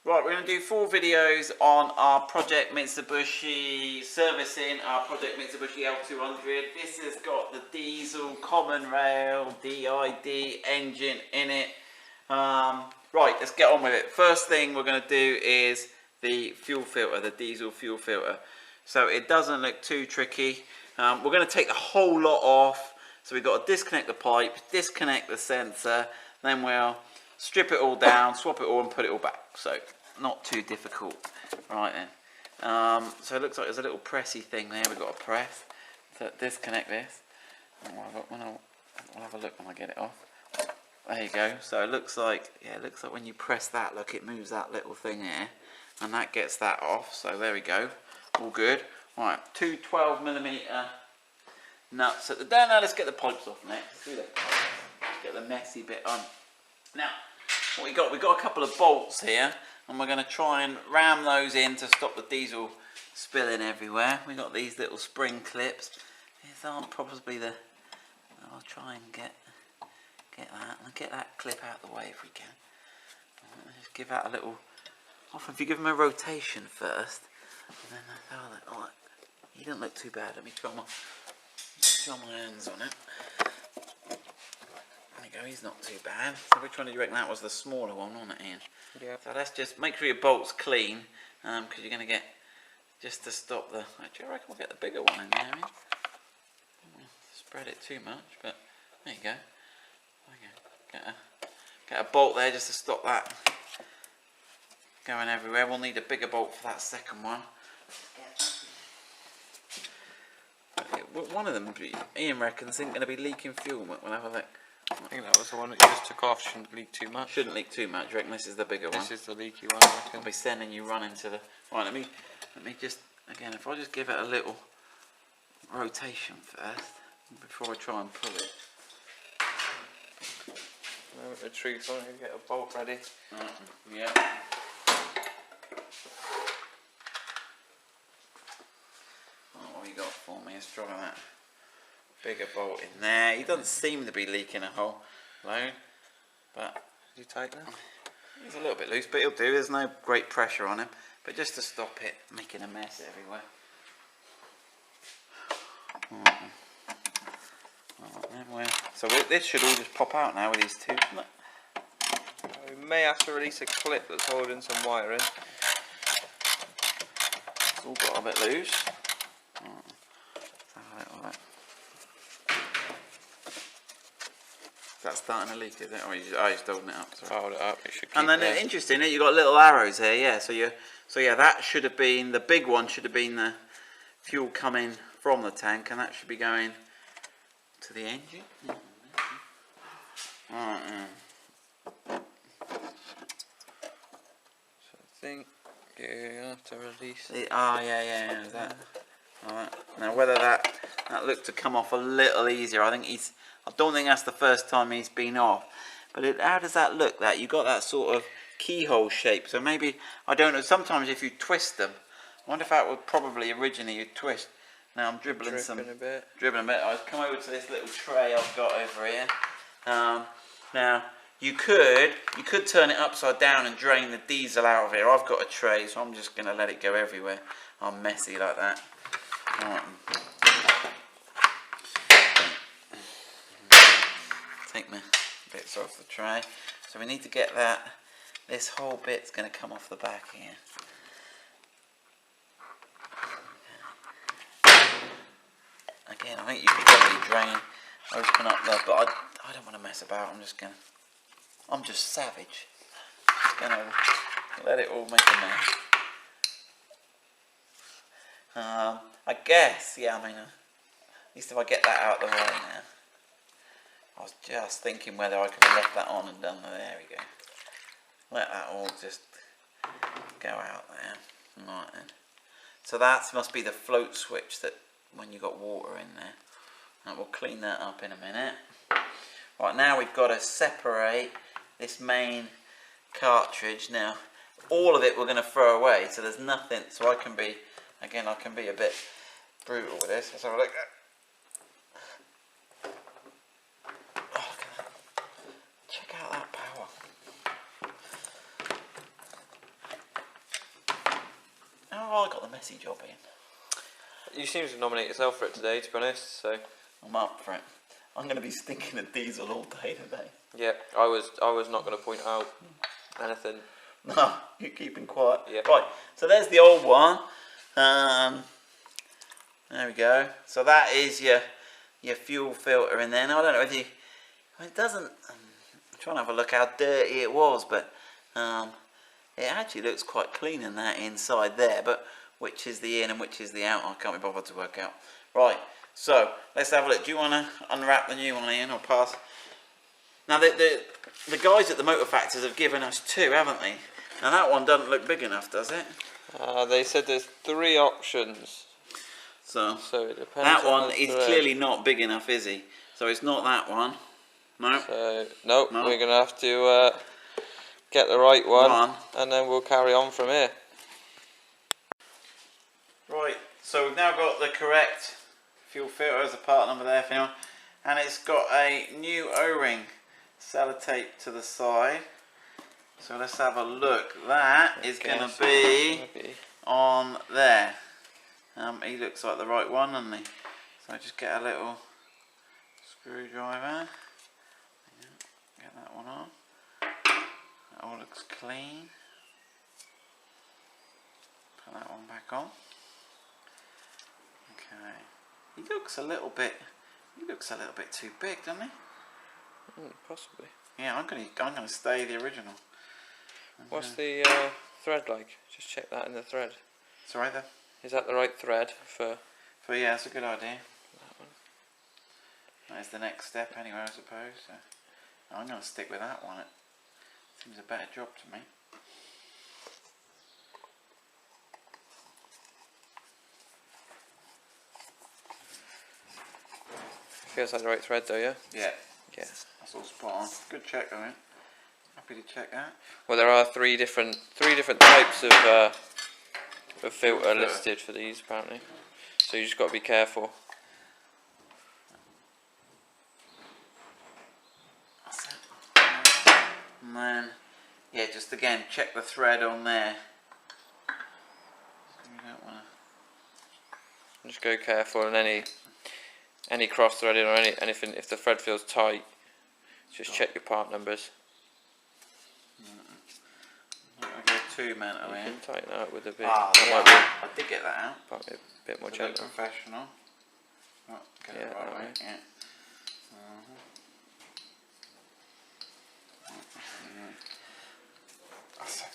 Right, we're going to do 4 videos on our Project Mitsubishi servicing, our Project Mitsubishi L200. This has got the diesel common rail DiD engine in it. Right, let's get on with it. First thing we're going to do is the fuel filter, the diesel fuel filter. So it doesn't look too tricky. We're going to take the whole lot off. So we've got to disconnect the pipe, disconnect the sensor, then we'll strip it all down, swap it all and put it all back. So not too difficult. Right then. So it looks like there's a little pressy thing there we've got to press. So disconnect this. I'll have a look when I get it off. There you go. So it looks like, yeah, it looks like when you press that, look, it moves that little thing here. And that gets that off. So there we go. All good. Right, 2 12mm nuts at the down. Now let's get the pipes off next. Do that. Get the messy bit on. Now, what we got a couple of bolts here, and we're going to try and ram those in to stop the diesel spilling everywhere. We got these little spring clips. These aren't probably the. I'll try and get that. And get that clip out of the way if we can. Just give that a little. Often, if you give them a rotation first, and then oh, he doesn't look too bad. Let me try my hands on it. There you go, he's not too bad. So which one do you reckon that was? The smaller one, wasn't it, Ian? Yeah. So let's just make sure your bolt's clean, because you're going to get, just to stop the, actually I reckon we'll get the bigger one in there, Ian. Don't want to spread it too much, but there you go. Get a bolt there just to stop that going everywhere. We'll need a bigger bolt for that second one. One of them, Ian reckons, isn't going to be leaking fuel. We'll have a look. I think that was the one that you just took off. Shouldn't leak too much. Shouldn't leak too much. I reckon this is the bigger one. This is the leaky one, I reckon. I'll be sending you running to the. Right, let me just again. If I just give it a little rotation first before I try and pull it. Moment of truth. I'm going to get a bolt ready. Yeah. What have you got for me? Let's try that bigger bolt in there. He doesn't seem to be leaking a whole load, but did you tighten it? He's a little bit loose, but he'll do. There's no great pressure on him, but just to stop it making a mess everywhere. So this should all just pop out now with these two. We may have to release a clip that's holding some wiring. It's all got a bit loose. That's starting to leak, is it? Or you're just holding it up? Sorry. Hold it up. It should keep and then there. Interesting, you've got little arrows here. Yeah. So yeah, that should have been the big one. Should have been the fuel coming from the tank, and that should be going to the engine. Alright. So I think you have to release. Yeah. Is that? Alright. Now whether that looked to come off a little easier. I don't think that's the first time he's been off. But how does that look? That you got that sort of keyhole shape. So maybe, I don't know. Sometimes if you twist them, I wonder if that would probably originally you'd twist. Now I'm dribbling a bit. I've come over to this little tray I've got over here. Now you could turn it upside down and drain the diesel out of here. I've got a tray, so I'm just going to let it go everywhere. I'm messy like that. Right. Take my bits off the tray. So we need to get that. This whole bit's going to come off the back here. Again, I think you could probably open up there, but I don't want to mess about. I'm just savage. Just gonna let it all make a mess. I guess, yeah. I mean, at least if I get that out of the way now. I was just thinking whether I could have left that on and done that. There we go. Let that all just go out there. Right then. So that must be the float switch that when you got water in there. And we'll clean that up in a minute. Right, now we've got to separate this main cartridge. Now, all of it we're going to throw away, so there's nothing. So I can be a bit brutal with this. Let's have a look. Oh, look at that. Check out that power. I got the messy job in. You seem to nominate yourself for it today, to be honest. So I'm up for it. I'm going to be stinking of diesel all day today. yeah, I was not going to point out anything. No, you're keeping quiet. Yeah. Right, so there's the old one. There we go. So that is your fuel filter in there. Now I don't know if you. It doesn't. I'm trying to have a look how dirty it was, but it actually looks quite clean in that inside there. But which is the in and which is the out? I can't be bothered to work out. Right. So let's have a look. Do you want to unwrap the new one, Ian, or pass? Now the guys at the Motor Factors have given us two, haven't they? Now that one doesn't look big enough, does it? They said there's 3 options. So it depends. that on one the is thread. clearly not big enough, is he? So it's not that one. No. So nope, No. we're gonna have to get the right one, and then we'll carry on from here. Right. So we've now got the correct fuel filter as a part number there, for anyone, and it's got a new O-ring sellotape to the side. So let's have a look. That is going to be on there. He looks like the right one, doesn't he? So just get a little screwdriver. Get that one on. That all looks clean. Put that one back on. Okay. He looks a little bit too big, doesn't he? Possibly. Yeah, I'm gonna stay the original. What's the thread like? Just check that in the thread. Sorry there. Is that the right thread for Yeah, that's a good idea. that one? That is the next step anyway, I suppose. So I'm going to stick with that one. It seems a better job to me. Feels like the right thread though, yeah? Yeah. Yeah. That's all spot on. Good check, I mean. Happy to check that. Well, there are three different types of filter listed for these apparently. So you just got to be careful. That's it. And then, yeah, just again check the thread on there. You don't want to. Just go careful, and any cross threading or anything, if the thread feels tight, just check your part numbers. I'm not going to go too mental You in. can tighten that with a bit. Ah, That yeah, might be I did get that out. a bit more It's a bit gentle. professional. Oh, get it Yeah, right that way. way. Yeah. That's it.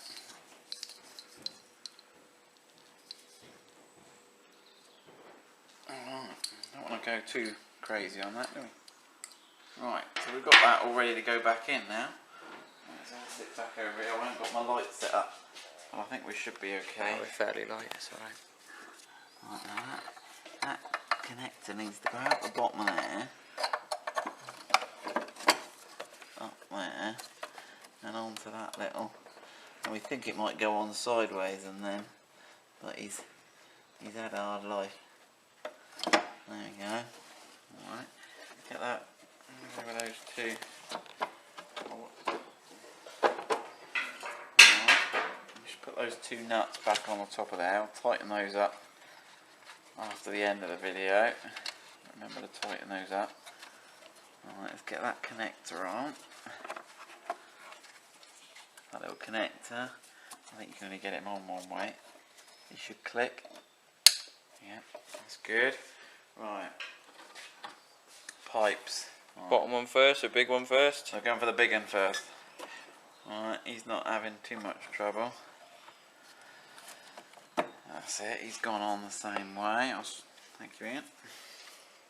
Alright, don't want to go too crazy on that, do we? Right, so we've got that all ready to go back in now. Let's sit back over here. I haven't got my light set up. I think we should be okay. We're fairly light, it's alright. Like that. That connector needs to go out the bottom there, up there, and onto that little. And we think it might go on sideways, and then, but he's had a hard life. There we go. All right, get that over those two. Just put those two nuts back on the top of there. I'll tighten those up after the end of the video. Remember to tighten those up. Alright, let's get that connector on. That little connector. I think you can only get it on one way. You should click. Yeah, that's good. Right. Pipes. Right. Bottom one first, or big one first? So going for the big one first. Alright, he's not having too much trouble. That's it, he's gone on the same way. Thank you, Ian.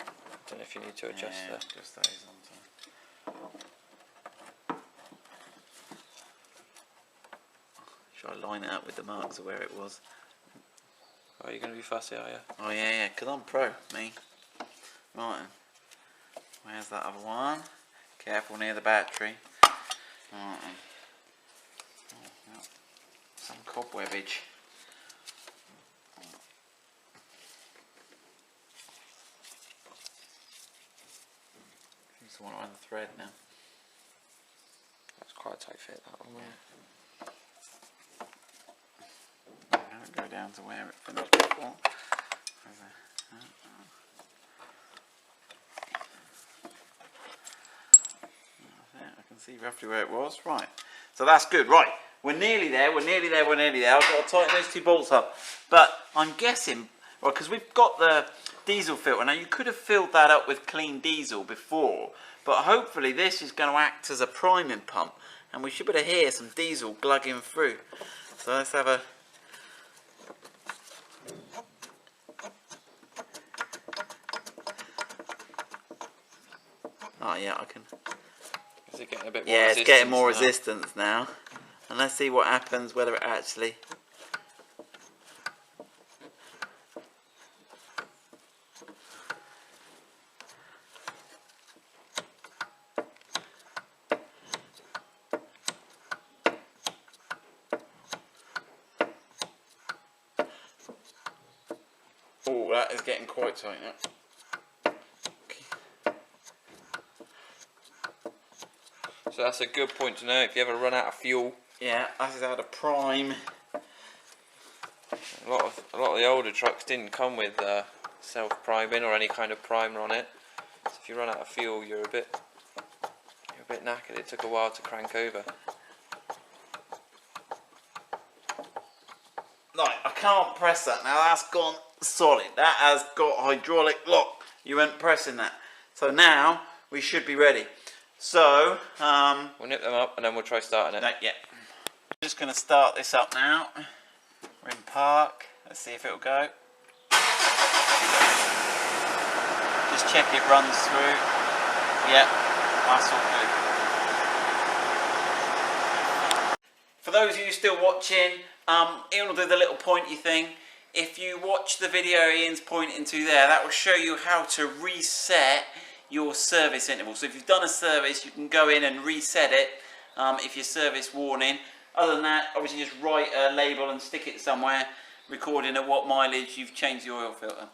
I don't know if you need to adjust that. Just those onto. Should I line it up with the marks of where it was? Oh, you're going to be fussy, are you? Oh yeah, because I'm pro, me. Right then. Where's that other one? Careful near the battery. Right then. Oh, no. Some cobwebbage. It's the one on the thread now. That's quite a tight fit, that one. Yeah. Don't go way down to where it finished before. I can see roughly where it was. Right, so that's good. Right, we're nearly there. We're nearly there. We're nearly there. I've got to tighten those two bolts up. But I'm guessing, well, because we've got the diesel filter now, you could have filled that up with clean diesel before, but hopefully this is going to act as a priming pump, and we should be able to hear some diesel glugging through. So let's have a. Oh yeah, I can. Is it getting a bit more? Yeah, it's getting more now? resistance now. And let's see what happens, whether it actually. Oh, that is getting quite tight now. So that's a good point to know if you ever run out of fuel. Yeah, that is how to prime. A lot of the older trucks didn't come with self-priming or any kind of primer on it. So if you run out of fuel, you're a bit knackered. It took a while to crank over. Right, I can't press that now. That's gone solid. That has got hydraulic lock. You weren't pressing that. So now we should be ready. So we'll nip them up and then we'll try starting it. No, yeah. I'm just going to start this up now. We're in park. Let's see if it'll go. Just check it runs through. Yeah, that's all good. For those of you still watching, Ian will do the little pointy thing. If you watch the video Ian's pointing to there, that will show you how to reset your service interval. So if you've done a service, you can go in and reset it if your service warning. Other than that, obviously just write a label and stick it somewhere, recording at what mileage you've changed the oil filter.